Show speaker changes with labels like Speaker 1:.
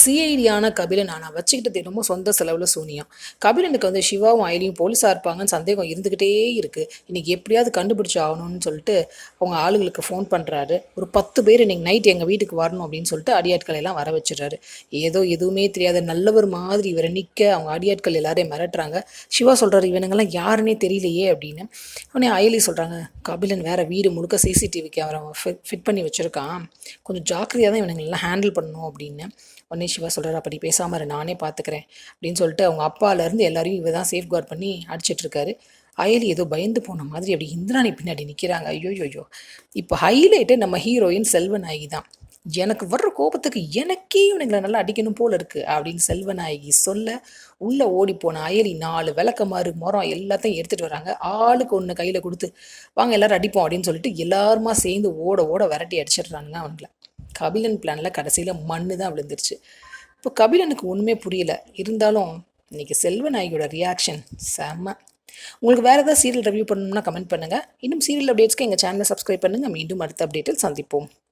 Speaker 1: சிஐடியான கபிலன் ஆனால் வச்சுக்கிட்டது ரொம்ப சொந்த செலவில் சூனியம். கபிலனுக்கு வந்து சிவாவும் அயலியும் போலீஸாக இருப்பாங்கன்னு சந்தேகம் இருந்துக்கிட்டே இருக்குது. இன்றைக்கி எப்படியாவது கண்டுபிடிச்சி ஆகணும்னு சொல்லிட்டு அவங்க ஆளுங்களுக்கு ஃபோன் பண்ணுறாரு. ஒரு 10 பேர் இன்றைக்கி நைட் எங்கள் வீட்டுக்கு வரணும் அப்படின்னு சொல்லிட்டு அடியாட்களை எல்லாம் வர வச்சிடறாரு. ஏதோ எதுவுமே தெரியாத நல்லவர் மாதிரி இவரை நிற்க அவங்க அடியாட்கள் எல்லாரையும் மிரட்டுறாங்க. சிவா சொல்கிறாரு, இவனுங்கெல்லாம் யாருன்னே தெரியலையே அப்படின்னு. உடனே அயலி சொல்கிறாங்க, கபிலன் வேறு வீடு முழுக்க சிசிடிவி கேமரா ஃபிட் பண்ணி வச்சுருக்கான், கொஞ்சம் ஜாக்கிரதையாக தான் இவனுங்களெல்லாம் ஹேண்டில் பண்ணணும் அப்படின்னு. உடனே சிவா சொல்கிறார், அப்படி பேசாமல் நானே பார்த்துக்கிறேன் அப்படின்னு சொல்லிட்டு அவங்க அப்பாலேருந்து எல்லாரையும் இவ தான் சேஃப்கார்ட் பண்ணி அடிச்சிட்ருக்காரு. அயலி ஏதோ பயந்து போன மாதிரி அப்படி இந்திராணி பின்னாடி நிற்கிறாங்க. ஐயோ இப்போ ஹைலைட்டு நம்ம ஹீரோயின் செல்வநாயகி தான். எனக்கு வர்ற கோபத்துக்கு எனக்கே இவனுங்களை நல்லா அடிக்கணும் போல் இருக்குது அப்படின்னு செல்வநாயகி சொல்ல, உள்ளே ஓடி போன அயலி 4 விளக்கமாறு முறம் எல்லாத்தையும் எடுத்துகிட்டு வராங்க. ஆளுக்கு ஒன்று கையில் கொடுத்து வாங்க எல்லோரும் அடிப்போம் அப்படின்னு சொல்லிட்டு எல்லாருமா சேர்ந்து ஓட ஓட விரட்டி அடிச்சிடுறானுங்க அவங்கள. கபிலன் பிளானில் கடைசியில் மண்ணு தான் விழுந்துருச்சு. இப்போ கபிலனுக்கு ஒன்றுமே புரியல. இருந்தாலும் இன்றைக்கி செல்வநாயகியோட ரியாக்ஷன் செம்ம. உங்களுக்கு வேறு ஏதாவது சீரியல் ரிவ்யூ பண்ணணும்னா கமெண்ட் பண்ணுங்கள். இன்னும் சீரியல் அப்டேட்ஸ்க்கு எங்கள் சேனலை சப்ஸ்கிரைப் பண்ணுங்கள். மீண்டும் அடுத்த அப்டேட்டில் சந்திப்போம்.